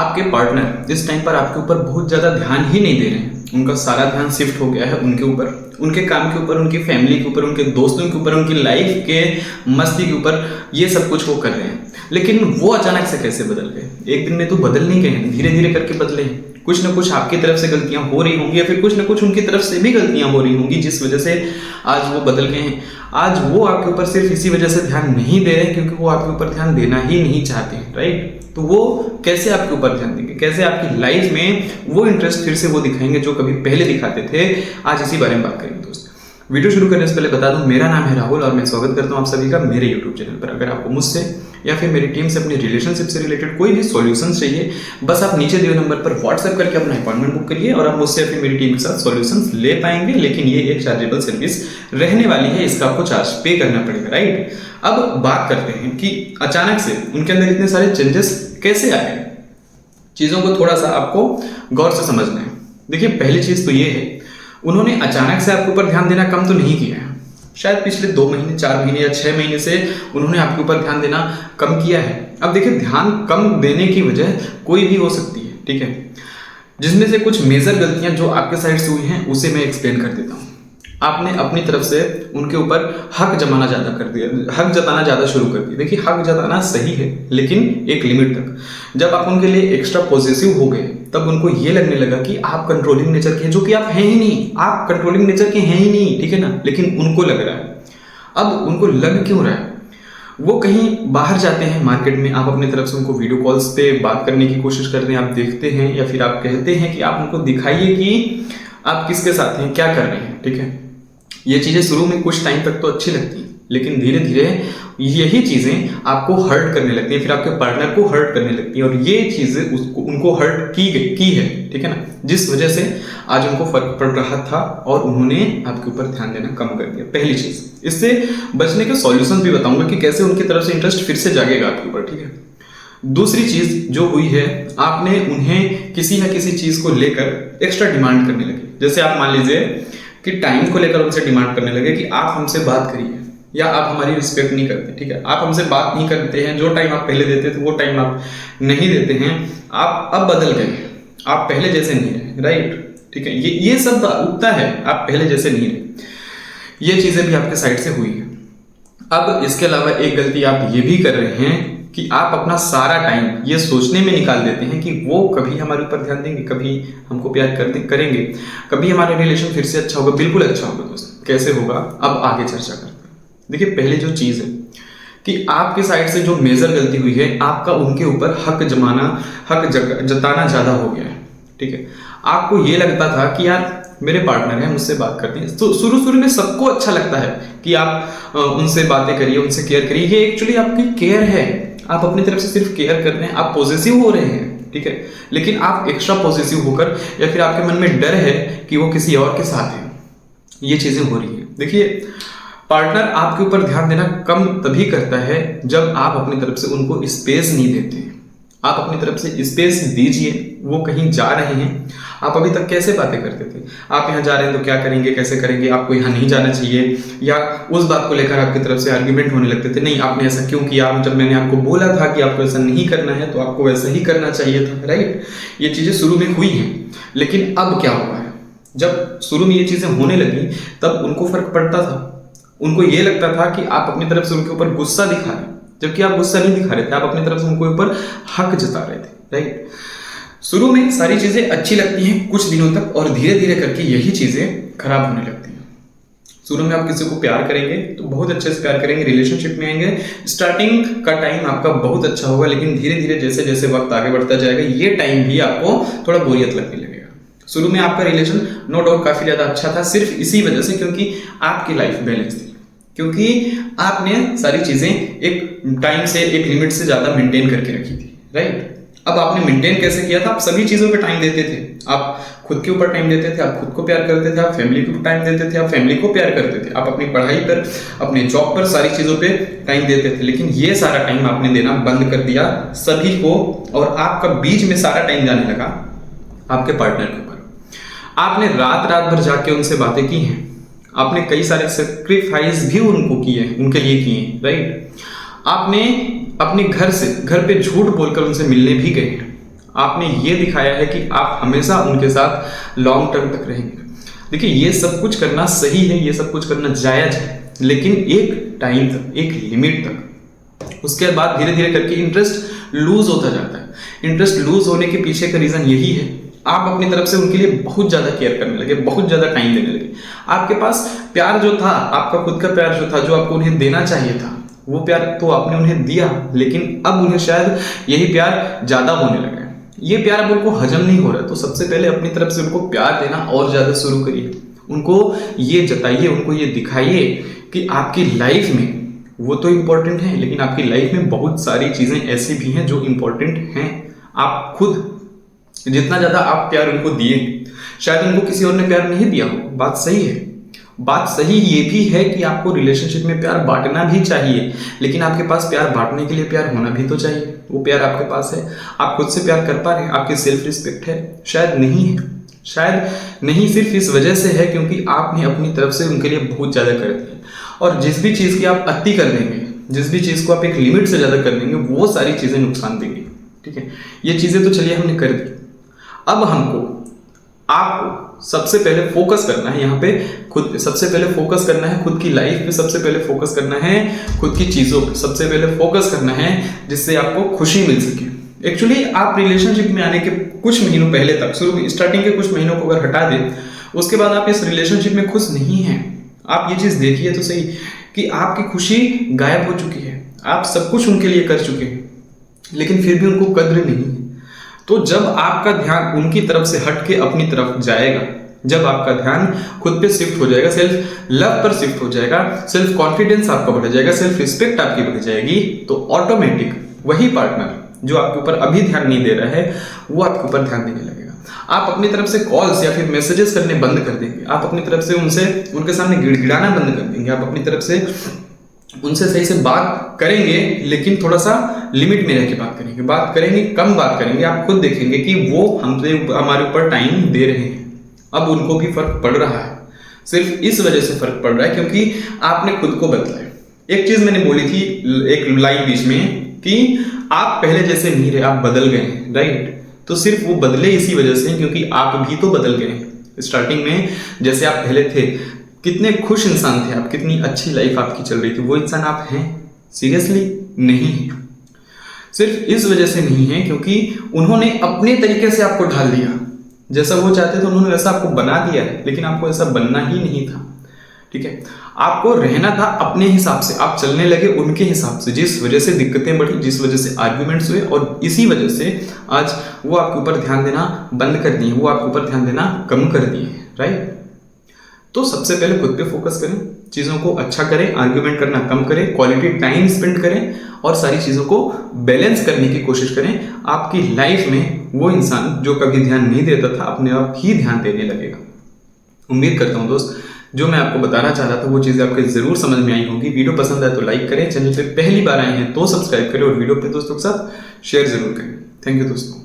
आपके पार्टनर इस टाइम पर आपके ऊपर बहुत ज़्यादा ध्यान ही नहीं दे रहे हैं, उनका सारा ध्यान शिफ्ट हो गया है उनके ऊपर, उनके काम के ऊपर, उनकी फैमिली के ऊपर, उनके दोस्तों के ऊपर, उनकी लाइफ के मस्ती के ऊपर, ये सब कुछ वो कर रहे हैं। लेकिन वो अचानक से कैसे बदल गए? एक दिन में तो बदल नहीं गए हैं, धीरे धीरे करके बदले हैं। कुछ ना कुछ आपकी तरफ से गलतियां हो रही होंगी या फिर कुछ ना कुछ उनकी तरफ से भी गलतियां हो रही होंगी, जिस वजह से आज वो बदल गए हैं। आज वो आपके ऊपर सिर्फ इसी वजह से ध्यान नहीं दे रहे हैं क्योंकि वो आपके ऊपर ध्यान देना ही नहीं चाहते हैं, राइट? तो वो कैसे आपके ऊपर ध्यान देंगे, कैसे आपकी लाइफ में वो इंटरेस्ट फिर से वो दिखाएंगे जो कभी पहले दिखाते थे? आज इसी बारे में बात करेंगे दोस्त। वीडियो शुरू करने से पहले बता दूं, मेरा नाम है राहुल और मैं स्वागत करता हूं आप सभी का मेरे यूट्यूब चैनल पर। अगर आपको मुझसे या फिर मेरी टीम से अपनी रिलेशनशिप से रिलेटेड कोई भी सॉल्यूशंस चाहिए, बस आप नीचे दिए हुए नंबर पर व्हाट्सएप करके अपना अपॉइंटमेंट बुक करिए और आप मुझसे या फिर मेरी टीम के साथ सॉल्यूशंस ले पाएंगे। लेकिन ये एक चार्जेबल सर्विस रहने वाली है, इसका आपको चार्ज पे करना पड़ेगा, राइट? अब बात करते हैं कि अचानक से उनके अंदर इतने सारे चेंजेस कैसे आए। चीजों को थोड़ा सा आपको गौर से समझना है। देखिए, पहली चीज तो ये है, उन्होंने अचानक से आपके ऊपर ध्यान देना कम तो नहीं किया है। शायद पिछले 2 महीने, 4 महीने या 6 महीने से उन्होंने आपके ऊपर ध्यान देना कम किया है। अब देखिए, ध्यान कम देने की वजह कोई भी हो सकती है, ठीक है? जिसमें से कुछ मेजर गलतियां जो आपके साइड से हुई हैं उसे मैं एक्सप्लेन कर देता हूं। आपने अपनी तरफ से उनके ऊपर हक जमाना ज्यादा कर दिया, हक जताना ज्यादा शुरू कर दिया। देखिए, हक जताना सही है लेकिन एक लिमिट तक। जब आप उनके लिए एक्स्ट्रा पॉजिटिव हो गए तब उनको ये लगने लगा कि आप कंट्रोलिंग नेचर के हैं, जो कि आप हैं ही नहीं। आप कंट्रोलिंग नेचर के हैं ही नहीं, ठीक है ना? लेकिन उनको लग रहा है। अब उनको लग क्यों रहा है? वो कहीं बाहर जाते हैं मार्केट में, आप अपनी तरफ से उनको वीडियो कॉल्स पे बात करने की कोशिश करते हैं, आप देखते हैं या फिर आप कहते हैं कि आप उनको दिखाइए कि आप किसके साथ हैं, क्या कर रहे हैं, ठीक है? ये चीजें शुरू में कुछ टाइम तक तो अच्छी लगती हैं, लेकिन धीरे धीरे यही चीजें आपको हर्ट करने लगती है, फिर आपके पार्टनर को हर्ट करने लगती है और ये चीजें उनको हर्ट की है, ठीक है ना? जिस वजह से आज उनको फर्क पड़ रहा था और उन्होंने आपके ऊपर ध्यान देना कम कर दिया। पहली चीज, इससे बचने के सॉल्यूशन भी बताऊंगा कि कैसे उनकी तरफ से इंटरेस्ट फिर से जागेगा आपके ऊपर, ठीक है? दूसरी चीज जो हुई है, आपने उन्हें किसी ना किसी चीज को लेकर एक्स्ट्रा डिमांड करने लगे। जैसे आप मान लीजिए कि टाइम को लेकर उनसे डिमांड करने लगे कि आप हमसे बात करिए, या आप हमारी रिस्पेक्ट नहीं करते, ठीक है? आप हमसे बात नहीं करते हैं, जो टाइम आप पहले देते थे वो टाइम आप नहीं देते हैं, आप अब बदल गए, आप पहले जैसे नहीं रहे, राइट? ठीक है, ये सब उगता है, आप पहले जैसे नहीं रहे। ये चीजें भी आपके साइड से हुई है। अब इसके अलावा एक गलती आप ये भी कर रहे हैं कि आप अपना सारा टाइम ये सोचने में निकाल देते हैं कि वो कभी हमारे ऊपर ध्यान देंगे, कभी हमको प्यार करेंगे, कभी हमारा रिलेशन फिर से अच्छा होगा। बिल्कुल अच्छा होगा दोस्त। कैसे होगा, अब आगे चर्चा करते हैं। देखिए, पहले जो चीज है कि आपके साइड से जो मेजर गलती हुई है, आपका उनके ऊपर हक जताना ज्यादा हो गया है, ठीक है? आपको ये लगता था कि यार मेरे पार्टनर हैं, मुझसे बात करते हैं। तो शुरू में सबको अच्छा लगता है कि आप उनसे बातें करिए, उनसे केयर करिए। ये एक्चुअली आपकी केयर है, आप अपनी तरफ से सिर्फ केयर कर रहे हैं, आप पॉजिटिव हो रहे हैं, ठीक है? लेकिन आप एक्स्ट्रा पॉजिटिव होकर या फिर आपके मन में डर है कि वो किसी और के साथ है, ये चीजें हो रही है। देखिए, पार्टनर आपके ऊपर ध्यान देना कम तभी करता है जब आप अपनी तरफ से उनको स्पेस नहीं देते हैं। आप अपनी तरफ से स्पेस दीजिए। वो कहीं जा रहे हैं, आप अभी तक कैसे बातें करते थे? आप यहाँ जा रहे हैं तो क्या करेंगे, कैसे करेंगे, आपको यहाँ नहीं जाना चाहिए, या उस बात को लेकर आपकी तरफ से आर्ग्यूमेंट होने लगते थे, नहीं आपने ऐसा क्यों किया, जब मैंने आपको बोला था कि आपको ऐसा नहीं करना है तो आपको वैसा ही करना चाहिए था, राइट? ये चीजें शुरू में हुई हैं, लेकिन अब क्या हुआ है, जब शुरू में ये चीजें होने लगी तब उनको फर्क पड़ता था। उनको ये लगता था कि आप अपनी तरफ से उनके ऊपर गुस्सा दिखा रहे, जबकि आप गुस्सा नहीं दिखा रहे थे, आप अपनी तरफ से उनके ऊपर हक जता रहे थे, राइट? शुरू में सारी चीजें अच्छी लगती हैं कुछ दिनों तक और धीरे धीरे करके यही चीजें खराब होने लगती हैं। शुरू में आप किसी को प्यार करेंगे तो बहुत अच्छे से प्यार करेंगे, रिलेशनशिप में आएंगे, स्टार्टिंग का टाइम आपका बहुत अच्छा होगा, लेकिन धीरे धीरे जैसे जैसे वक्त आगे बढ़ता जाएगा ये टाइम भी आपको थोड़ा बोरियत लगने लगेगा। शुरू में आपका रिलेशन नो डाउट काफी ज्यादा अच्छा था, सिर्फ इसी वजह से क्योंकि आपकी लाइफ बैलेंस थी, क्योंकि आपने सारी चीजें एक टाइम से, एक लिमिट से ज्यादा मेंटेन करके रखी थी, राइट? अब आपने मेंटेन कैसे किया था? आप सभी चीजों पे टाइम देते थे, आप खुद के ऊपर टाइम देते थे, आप खुद को प्यार करते थे, आप फैमिली को टाइम देते थे, आप फैमिली को प्यार करते थे, आप अपनी पढ़ाई पर, अपने जॉब पर, सारी चीजों पे टाइम देते थे। लेकिन ये सारा टाइम आपने देना बंद कर दिया सभी को, और आपका बीच में सारा टाइम जाने लगा आपके पार्टनर के ऊपर। आपने रात भर जाके उनसे बातें की हैं, आपने कई सारे सेक्रीफाइस भी उनको किए, उनके लिए किए, राइट? आपने अपने घर पे झूठ बोलकर उनसे मिलने भी गए हैं, आपने ये दिखाया है कि आप हमेशा उनके साथ लॉन्ग टर्म तक रहेंगे। देखिए, ये सब कुछ करना सही है, ये सब कुछ करना जायज है, लेकिन एक टाइम तक, एक लिमिट तक। उसके बाद धीरे धीरे करके इंटरेस्ट लूज होता जाता है। इंटरेस्ट लूज होने के पीछे का रीजन यही है, आप अपनी तरफ से उनके लिए बहुत ज्यादा केयर करने लगे, बहुत ज्यादा टाइम देने लगे। आपके पास प्यार जो था, आपका खुद का प्यार जो था, जो आपको उन्हें देना चाहिए था, वो प्यार तो आपने उन्हें दिया, लेकिन अब उन्हें शायद यही प्यार ज्यादा होने लगा है। ये प्यार अब उनको हजम नहीं हो रहा है। तो सबसे पहले अपनी तरफ से उनको प्यार देना और ज्यादा शुरू करिए। उनको ये जताइए, उनको ये दिखाइए कि आपकी लाइफ में वो तो इंपॉर्टेंट है, लेकिन आपकी लाइफ में बहुत सारी चीजें ऐसी भी हैं जो इंपॉर्टेंट हैं। आप खुद जितना ज्यादा आप प्यार उनको दिए, शायद उनको किसी और ने प्यार नहीं दिया हो, बात सही है। बात सही ये भी है कि आपको रिलेशनशिप में प्यार बांटना भी चाहिए, लेकिन आपके पास प्यार बांटने के लिए प्यार होना भी तो चाहिए। वो प्यार आपके पास है, आप खुद से प्यार कर पा रहे हैं, आपकी सेल्फ रिस्पेक्ट है? शायद नहीं है। शायद नहीं सिर्फ इस वजह से है क्योंकि आपने अपनी तरफ से उनके लिए बहुत ज्यादा कर दिया। और जिस भी चीज की आप अति कर देंगे, जिस भी चीज को आप एक लिमिट से ज्यादा कर देंगे, वो सारी चीजें नुकसान देंगी। ठीक है, ये चीजें तो चलिए हमने कर दी। अब हमको, आपको सबसे पहले फोकस करना है यहाँ पे खुद, सबसे पहले फोकस करना है खुद की लाइफ पे, सबसे पहले फोकस करना है खुद की चीजों पे, सबसे पहले फोकस करना है जिससे आपको खुशी मिल सके। एक्चुअली आप रिलेशनशिप में आने के कुछ महीनों पहले तक, शुरू स्टार्टिंग के कुछ महीनों को अगर हटा दें, उसके बाद आप इस रिलेशनशिप में खुश नहीं हैं। आप ये चीज देखिए तो सही कि आपकी खुशी गायब हो चुकी है। आप सब कुछ उनके लिए कर चुके हैं, लेकिन फिर भी उनको कद्र नहीं है। तो जब आपका ध्यान उनकी तरफ से हट के अपनी तरफ जाएगा, जब आपका ध्यान खुद पे शिफ्ट हो जाएगा, सेल्फ लव पर शिफ्ट हो जाएगा, सेल्फ कॉन्फिडेंस आपका बढ़ जाएगा, सेल्फ रिस्पेक्ट आपकी बढ़ जाएगी, तो ऑटोमेटिक वही पार्टनर जो आपके ऊपर अभी ध्यान नहीं दे रहा है, वो आपके ऊपर ध्यान देने लगेगा। आप अपनी तरफ से कॉल्स या फिर मैसेजेस करने बंद कर देंगे, आप अपनी तरफ से उनके सामने गिड़गिड़ाना बंद कर देंगे, आप अपनी तरफ से उनसे सही से बात करेंगे, लेकिन थोड़ा सा लिमिट में रह के बात करेंगे, कम बात करेंगे। आप खुद देखेंगे कि वो हमारे ऊपर टाइम दे रहे हैं। अब उनको भी फर्क पड़ रहा है, सिर्फ इस वजह से फर्क पड़ रहा है क्योंकि आपने खुद को बदला है। एक चीज मैंने बोली थी एक लाइन बीच में कि आप पहले जैसे नहीं रहे, आप बदल गए हैं, राइट? तो सिर्फ वो बदले इसी वजह से क्योंकि आप भी तो बदल गए हैं। स्टार्टिंग में जैसे आप पहले थे, कितने खुश इंसान थे आप, कितनी अच्छी लाइफ आपकी चल रही थी, वो इंसान आप हैं? सीरियसली नहीं है। सिर्फ इस वजह से नहीं है क्योंकि उन्होंने अपने तरीके से आपको ढाल दिया। जैसा वो चाहते थे उन्होंने वैसा आपको बना दिया है, लेकिन आपको ऐसा बनना ही नहीं था। ठीक है, आपको रहना था अपने हिसाब से, आप चलने लगे उनके हिसाब से, जिस वजह से दिक्कतें बढ़ी, जिस वजह से आर्ग्यूमेंट्स हुए, और इसी वजह से आज वो आपके ऊपर ध्यान देना बंद कर दिए, वो आपके ऊपर ध्यान देना कम कर दिए, राइट? तो सबसे पहले खुद पे फोकस करें, चीजों को अच्छा करें, आर्ग्यूमेंट करना कम करें, क्वालिटी टाइम स्पेंड करें और सारी चीजों को बैलेंस करने की कोशिश करें। आपकी लाइफ में वो इंसान जो कभी ध्यान नहीं देता था अपने आप ही ध्यान देने लगेगा। उम्मीद करता हूं दोस्त, जो मैं आपको बताना चाह रहा था वो चीजें आपको जरूर समझ में आई होंगी। वीडियो पसंद आए तो लाइक करें, चैनल पे पहली बार आए हैं तो सब्सक्राइब करें और वीडियो अपने दोस्तों के साथ शेयर जरूर करें। थैंक यू दोस्तों।